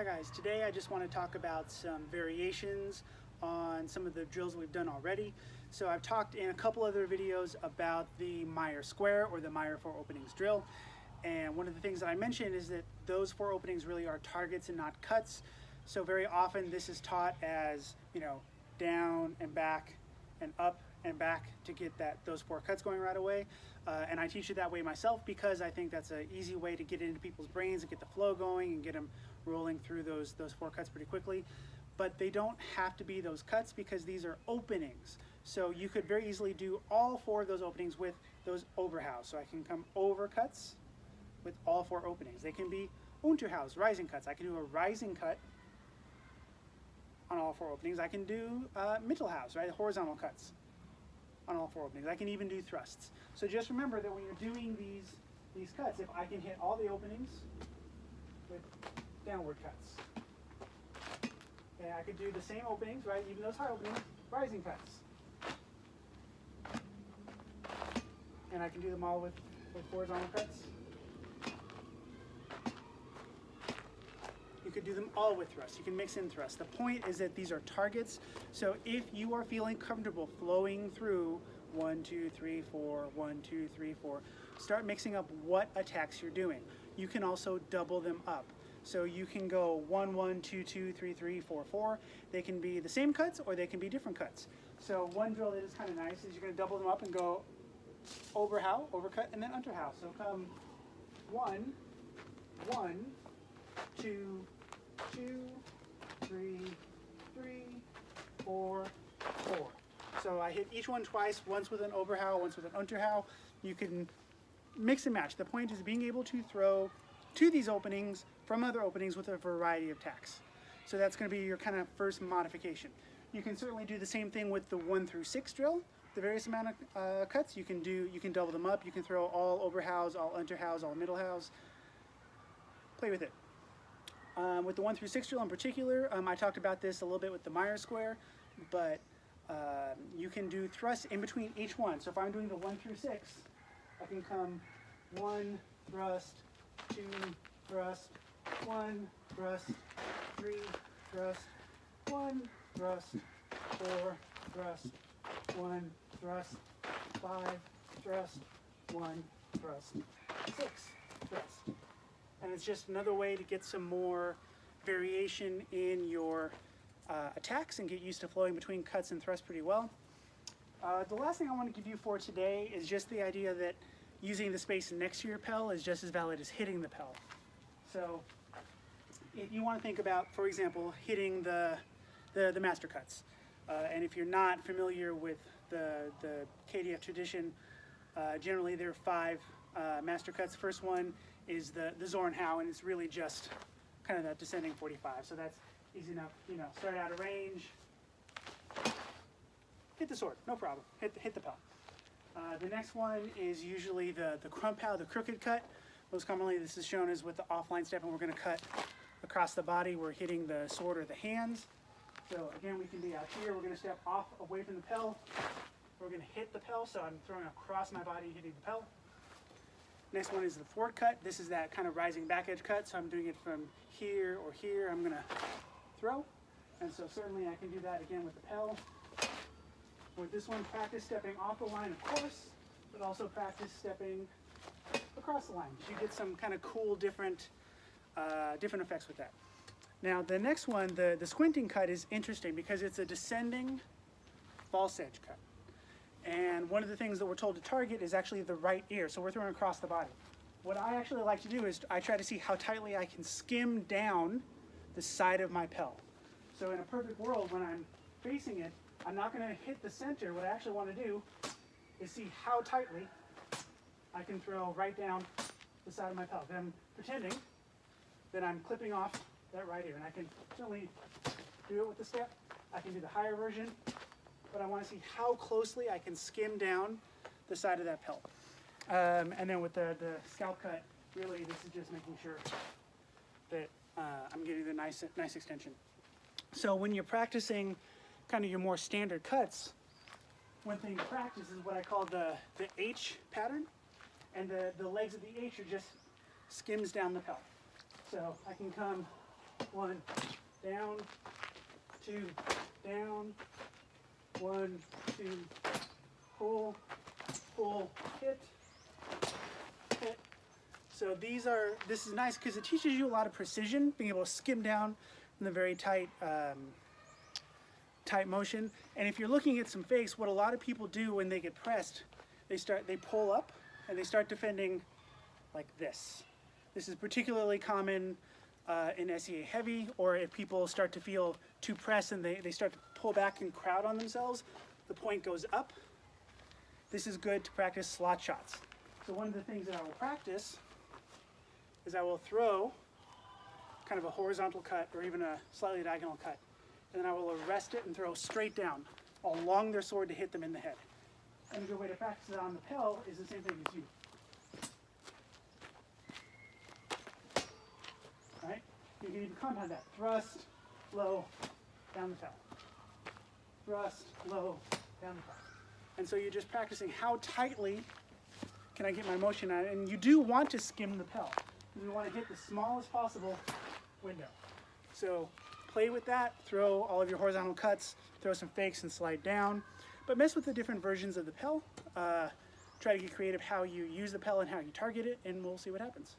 Hi guys, today I just want to talk about some variations on some of the drills we've done already. So I've talked in a couple other videos about the Meyer square or the Meyer 4 openings drill. And one of the things that I mentioned is that those 4 openings really are targets and not cuts. So very often this is taught as, down and back and up and back to get those 4 cuts going right away. And I teach it that way myself because I think that's an easy way to get it into people's brains and get the flow going and get them rolling through those 4 cuts pretty quickly. But they don't have to be those cuts because these are openings. So you could very easily do all 4 of those openings with those Oberhaus. So I can come over cuts with all 4 openings. They can be Unterhaus, rising cuts. I can do a rising cut on all 4 openings. I can do Mittelhaus, right, horizontal cuts on all 4 openings. I can even do thrusts. So just remember that when you're doing these cuts, if I can hit all the openings with downward cuts. And I could do the same openings, right, even those high openings, rising cuts. And I can do them all with horizontal cuts. You could do them all with thrusts. You can mix in thrusts. The point is that these are targets. So if you are feeling comfortable flowing through 1, 2, 3, 4, 1, 2, 3, 4, start mixing up what attacks you're doing. You can also double them up. So you can go 1, 1, 2, 2, 3, 3, 4, 4. They can be the same cuts or they can be different cuts. So one drill that is kind of nice is you're going to double them up and go Oberhaus, overcut, and then Unterhaus. So come 1, 1, 2, 2, 3, 3, 4, 4. So I hit each one twice, once with an Oberhaus, once with an Unterhaus. You can mix and match. The point is being able to throw to these openings from other openings with a variety of tacks. So that's going to be your kind of first modification. You can certainly do the same thing with the 1 through 6 drill. The various amount of cuts you can double them up. You can throw all Oberhaus, all Unterhaus, all Mittelhaus. Play with it. With the 1 through 6 drill in particular, I talked about this a little bit with the Meyer square, but you can do thrusts in between each one. So if I'm doing the 1 through 6, I can come 1 thrust, 2 thrust, 1 thrust, 3 thrust, 1 thrust, 4 thrust, 1 thrust, 5 thrust, 1 thrust, 6 thrust. And it's just another way to get some more variation in your attacks and get used to flowing between cuts and thrusts pretty well. The last thing I want to give you for today is just the idea that using the space next to your pel is just as valid as hitting the pel. So if you want to think about, for example, hitting the master cuts, and if you're not familiar with the KDF tradition, generally there are 5 master cuts. First one is the Zornhau, and it's really just kind of that descending 45. So that's easy enough, start out of range, hit the sword, no problem, hit the pel. The next one is usually the Krumpau, the crooked cut. Most commonly this is shown as with the offline step, and we're going to cut across the body. We're hitting the sword or the hands. So again, we can be out here. We're going to step off away from the pel. We're going to hit the pel, so I'm throwing across my body, hitting the pel. Next one is the forward cut. This is that kind of rising back edge cut, so I'm doing it from here or here. I'm going to throw, and so certainly I can do that again with the pel. With this one, practice stepping off the line, of course, but also practice stepping across the line. You get some kind of cool, different effects with that. Now, the next one, the squinting cut, is interesting because it's a descending false edge cut. And one of the things that we're told to target is actually the right ear, so we're throwing across the body. What I actually like to do is I try to see how tightly I can skim down the side of my pel. So in a perfect world, when I'm facing it, I'm not going to hit the center. What I actually want to do is see how tightly I can throw right down the side of my pel. Then I'm pretending that I'm clipping off that right ear. And I can certainly do it with the step. I can do the higher version, but I want to see how closely I can skim down the side of that pel. And then with the scalp cut, really this is just making sure that I'm getting the nice extension. So when you're practicing kind of your more standard cuts, one thing to practice is what I call the H pattern, and the legs of the H are just skims down the pel. So I can come 1, down, 2, down, 1, 2, pull, pull, hit, hit. So this is nice because it teaches you a lot of precision, being able to skim down in the very tight tight motion. And if you're looking at some fakes, what a lot of people do when they get pressed, they pull up and they start defending like this. This is particularly common in SEA heavy, or if people start to feel too pressed and they start to pull back and crowd on themselves, the point goes up. This is good to practice slot shots. So one of the things that I will practice is I will throw kind of a horizontal cut or even a slightly diagonal cut. And then I will arrest it and throw straight down along their sword to hit them in the head. And a good way to practice it on the Pell is the same thing as you. Right? You can even compound that. Thrust, low, down the Pell. Thrust, low, down the Pell. And so you're just practicing how tightly can I get my motion on it. And you do want to skim the Pell. You want to hit the smallest possible window. So play with that, throw all of your horizontal cuts, throw some fakes and slide down, but mess with the different versions of the Pell. Try to get creative how you use the Pell and how you target it, and we'll see what happens.